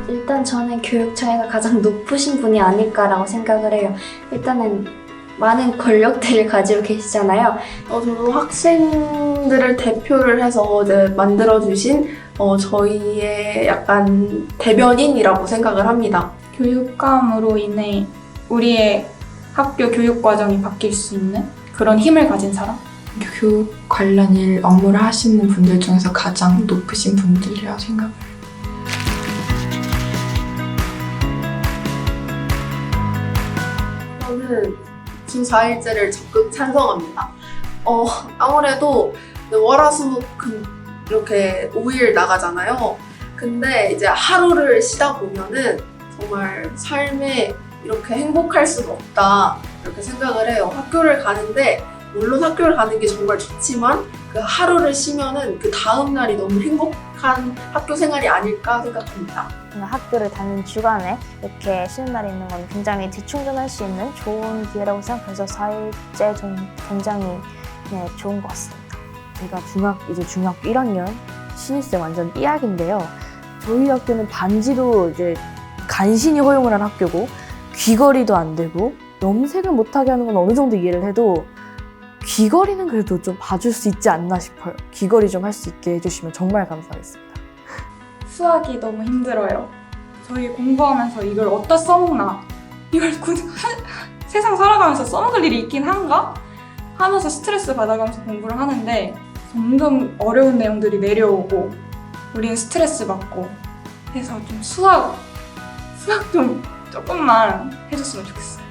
일단 저는 교육 차이가 가장 높으신 분이 아닐까라고 생각을 해요. 일단은 많은 권력들을 가지고 계시잖아요. 저도 학생들을 대표를 해서 이제 만들어주신 저희의 약간 대변인이라고 생각을 합니다. 교육감으로 인해 우리의 학교 교육 과정이 바뀔 수 있는 그런 힘을 가진 사람? 교육 관련 일 업무를 하시는 분들 중에서 가장 높으신 분들이라고 생각을 해요. 저는 주 4일제를 적극 찬성합니다. 아무래도 월화수목금 이렇게 5일 나가잖아요. 근데 이제 하루를 쉬다 보면은 정말 삶에 이렇게 행복할 수는 없다 이렇게 생각을 해요. 학교를 가는데 물론 학교를 가는 게 정말 좋지만 그 하루를 쉬면은 그 다음 날이 너무 행복한 학교 생활이 아닐까 생각합니다. 학교를 다니는 주간에 이렇게 쉬는 날이 있는 건 굉장히 재충전할 수 있는 좋은 기회라고 생각해서 4일째 좀 굉장히 좋은 것 같습니다. 제가 중학교 1학년 신입생 완전 삐약인데요. 저희 학교는 반지도 이제 간신히 허용을 한 학교고 귀걸이도 안 되고 염색을 못하게 하는 건 어느 정도 이해를 해도 귀걸이는 그래도 좀 봐줄 수 있지 않나 싶어요. 귀걸이 좀 할 수 있게 해주시면 정말 감사하겠습니다. 수학이 너무 힘들어요. 저희 공부하면서 이걸 어디다 써먹나? 이걸 세상 살아가면서 써먹을 일이 있긴 한가? 하면서 스트레스 받아가면서 공부를 하는데 점점 어려운 내용들이 내려오고 우리는 스트레스 받고 해서 좀 수학 좀 조금만 해줬으면 좋겠어요.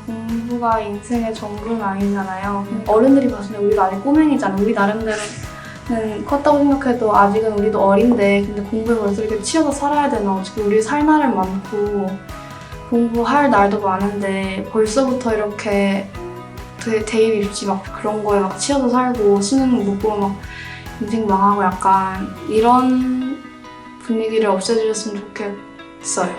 공부가 인생의 전부는 아니잖아요. 어른들이 봤을 때 우리가 아직 꼬맹이잖아. 우리 나름대로는 컸다고 생각해도 아직은 우리도 어린데 근데 공부에 벌써 이렇게 치여서 살아야 되나. 어차피 우리 살 날은 많고 공부할 날도 많은데 벌써부터 이렇게 대입 입시 막 그런 거에 막 치여서 살고 수능 못 보고 막 인생 망하고 약간 이런 분위기를 없애주셨으면 좋겠어요.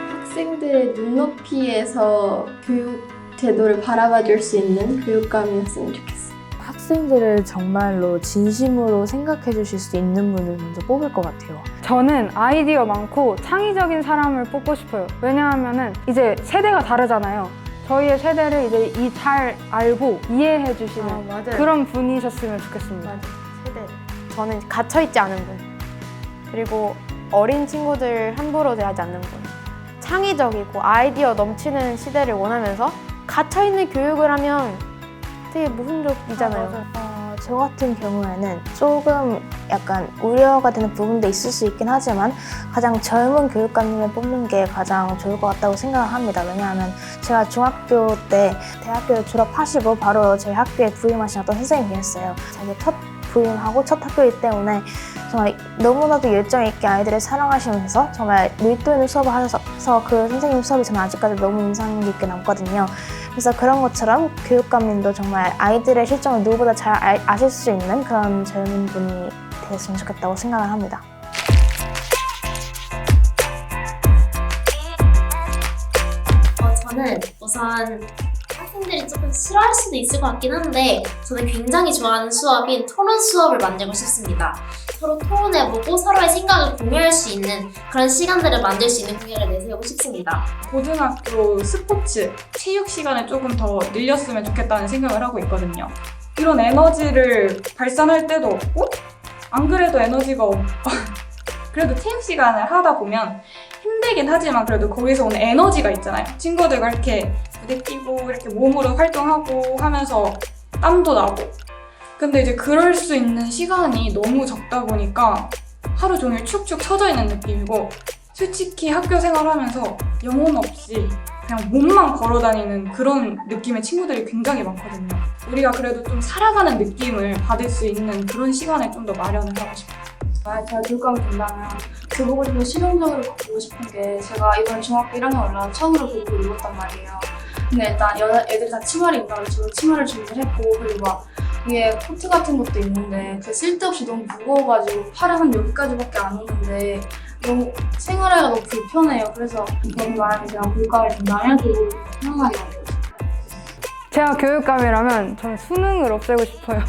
학생들의 눈높이에서 교육 제도를 바라봐 줄 수 있는 교육감이었으면 좋겠어요. 학생들을 정말로 진심으로 생각해 주실 수 있는 분을 먼저 뽑을 것 같아요. 저는 아이디어 많고 창의적인 사람을 뽑고 싶어요. 왜냐하면은 이제 세대가 다르잖아요. 저희의 세대를 이제 잘 알고 이해해 주시는 그런 분이셨으면 좋겠습니다. 세대. 저는 갇혀있지 않은 분. 그리고 어린 친구들 함부로 대하지 않는 분. 창의적이고 아이디어 넘치는 시대를 원하면서 갇혀있는 교육을 하면 되게 모순적이잖아요. 저 같은 경우에는 조금 약간 우려가 되는 부분도 있을 수 있긴 하지만 가장 젊은 교육감님을 뽑는 게 가장 좋을 것 같다고 생각을 합니다. 왜냐하면 제가 중학교 때 대학교를 졸업하시고 바로 저희 학교에 부임하신 어떤 선생님이었어요. 자기 첫 부임하고 첫 학교이기 때문에 정말 너무나도 열정 있게 아이들을 사랑하시면서 정말 밀도 있는 수업을 하셔서 그 선생님 수업이 저는 아직까지 너무 인상 깊게 남거든요. 그래서 그런 것처럼 교육감님도 정말 아이들의 실정을 누구보다 잘 아실 수 있는 그런 젊은 분이 되었으면 좋겠다고 생각을 합니다. 저는 우선 학생들이 조금 싫어할 수도 있을 것 같긴 한데 저는 굉장히 좋아하는 수업인 토론 수업을 만들고 싶습니다. 서로 토론해보고 서로의 생각을 공유할 수 있는 그런 시간들을 만들 수 있는 공약을 내세우고 싶습니다. 고등학교 스포츠, 체육 시간을 조금 더 늘렸으면 좋겠다는 생각을 하고 있거든요. 이런 에너지를 발산할 때도 없고 안 그래도 그래도 체육 시간을 하다 보면 힘들긴 하지만 그래도 거기서 오는 에너지가 있잖아요. 친구들과 이렇게 부대끼고 이렇게 몸으로 활동하고 하면서 땀도 나고 근데 이제 그럴 수 있는 시간이 너무 적다 보니까 하루 종일 축축 처져 있는 느낌이고 솔직히 학교 생활하면서 영혼 없이 그냥 몸만 걸어 다니는 그런 느낌의 친구들이 굉장히 많거든요. 우리가 그래도 좀 살아가는 느낌을 받을 수 있는 그런 시간을 좀 더 마련을 하고 싶어요. 제가 교육감이 된다면 교복을 좀 실용적으로 바꾸고 싶은 게 제가 이번 중학교 1학년 올라서 처음으로 교복을 입었단 말이에요. 근데 일단 애들이 다 치마를 입는다고 저도 치마를 준비를 했고 그리고 막 위에 코트 같은 것도 있는데 그게 쓸데없이 너무 무거워가지고 팔에 한 여기까지밖에 안 오는데 너무 생활하기가 너무 불편해요. 그래서 저는 만약에 제가 교육감이 된다면 교복을 편하게 만들고 싶어요. 제가 교육감이라면 저는 수능을 없애고 싶어요.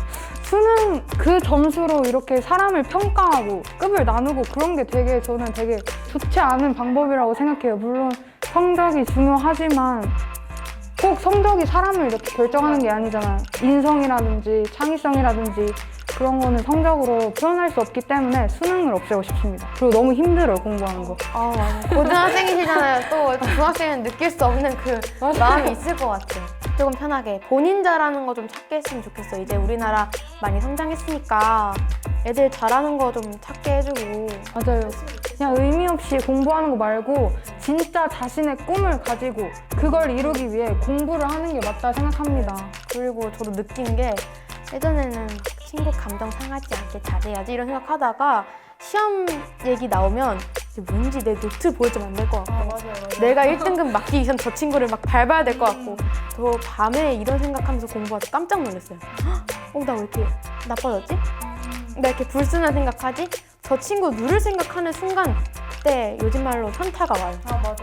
수능 그 점수로 이렇게 사람을 평가하고 급을 나누고 그런 게 저는 되게 좋지 않은 방법이라고 생각해요. 물론 성적이 중요하지만 꼭 성적이 사람을 이렇게 결정하는 게 아니잖아요. 인성이라든지 창의성이라든지 그런 거는 성적으로 표현할 수 없기 때문에 수능을 없애고 싶습니다. 그리고 너무 힘들어요, 공부하는 거. 맞아요. 고등학생이시잖아요. 또 중학생은 느낄 수 없는 그 마음이 있을 것 같아요. 조금 편하게 본인 잘하는 거 좀 찾게 했으면 좋겠어. 이제 우리나라 많이 성장했으니까 애들 잘하는 거 좀 찾게 해주고. 맞아요. 그냥 의미 없이 공부하는 거 말고 진짜 자신의 꿈을 가지고 그걸 이루기 위해 공부를 하는 게 맞다 생각합니다. 그리고 저도 느낀 게 예전에는 친구 감정 상하지 않게 잘해야지 이런 생각하다가 시험 얘기 나오면 이제 뭔지 내 노트 보여주면 안 될 것 같고 내가 1등급 맞기 전 저 친구를 막 밟아야 될 것 같고 저 밤에 이런 생각하면서 공부하다 깜짝 놀랐어요. 나 왜 이렇게 나빠졌지? 나 이렇게 불순한 생각하지? 저 친구 누를 생각하는 순간 그때 요즘 말로 현타가 와요. 맞아요.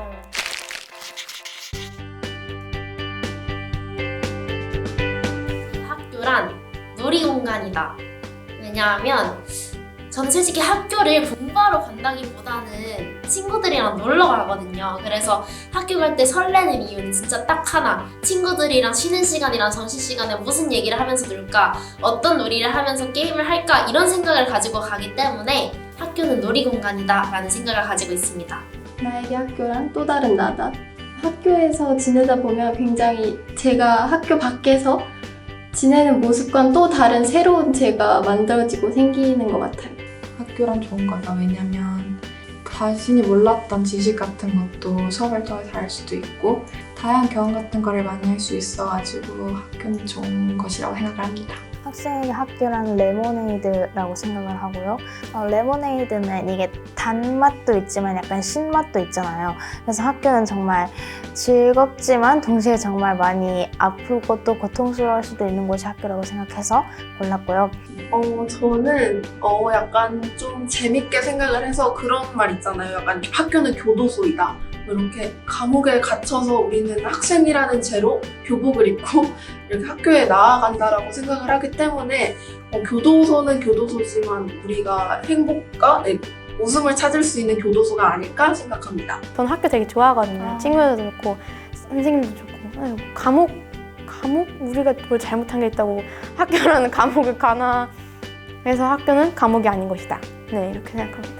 학교란 놀이공간이다. 왜냐하면 저는 솔직히 학교를 공부하러 간다기보다는 친구들이랑 놀러 가거든요. 그래서 학교 갈 때 설레는 이유는 진짜 딱 하나. 친구들이랑 쉬는 시간이랑 점심시간에 무슨 얘기를 하면서 놀까? 어떤 놀이를 하면서 게임을 할까? 이런 생각을 가지고 가기 때문에 학교는 놀이공간이다 라는 생각을 가지고 있습니다. 나에게 학교란 또 다른 나다. 학교에서 지내다 보면 굉장히 제가 학교 밖에서 지내는 모습과는 또 다른 새로운 제가 만들어지고 생기는 것 같아요. 학교란 좋은 거다. 왜냐면 자신이 몰랐던 지식 같은 것도 수업을 통해서 알 수도 있고 다양한 경험 같은 거를 많이 할 수 있어가지고 학교는 좋은 것이라고 생각을 합니다. 학생에게 학교라는 레모네이드라고 생각을 하고요. 레모네이드는 이게 단맛도 있지만 약간 신맛도 있잖아요. 그래서 학교는 정말 즐겁지만 동시에 정말 많이 아프고 또 고통스러울 수도 있는 곳이 학교라고 생각해서 골랐고요. 저는 약간 좀 재밌게 생각을 해서 그런 말 있잖아요. 약간 학교는 교도소이다. 이렇게 감옥에 갇혀서 우리는 학생이라는 죄로 교복을 입고 이렇게 학교에 나아간다라고 생각을 하기 때문에 교도소는 교도소지만 우리가 행복과 웃음을 찾을 수 있는 교도소가 아닐까 생각합니다. 전 학교 되게 좋아하거든요. 친구들도 좋고 선생님도 좋고 감옥 우리가 뭘 잘못한 게 있다고 학교라는 감옥을 가나. 그래서 학교는 감옥이 아닌 것이다. 네, 이렇게 생각합니다.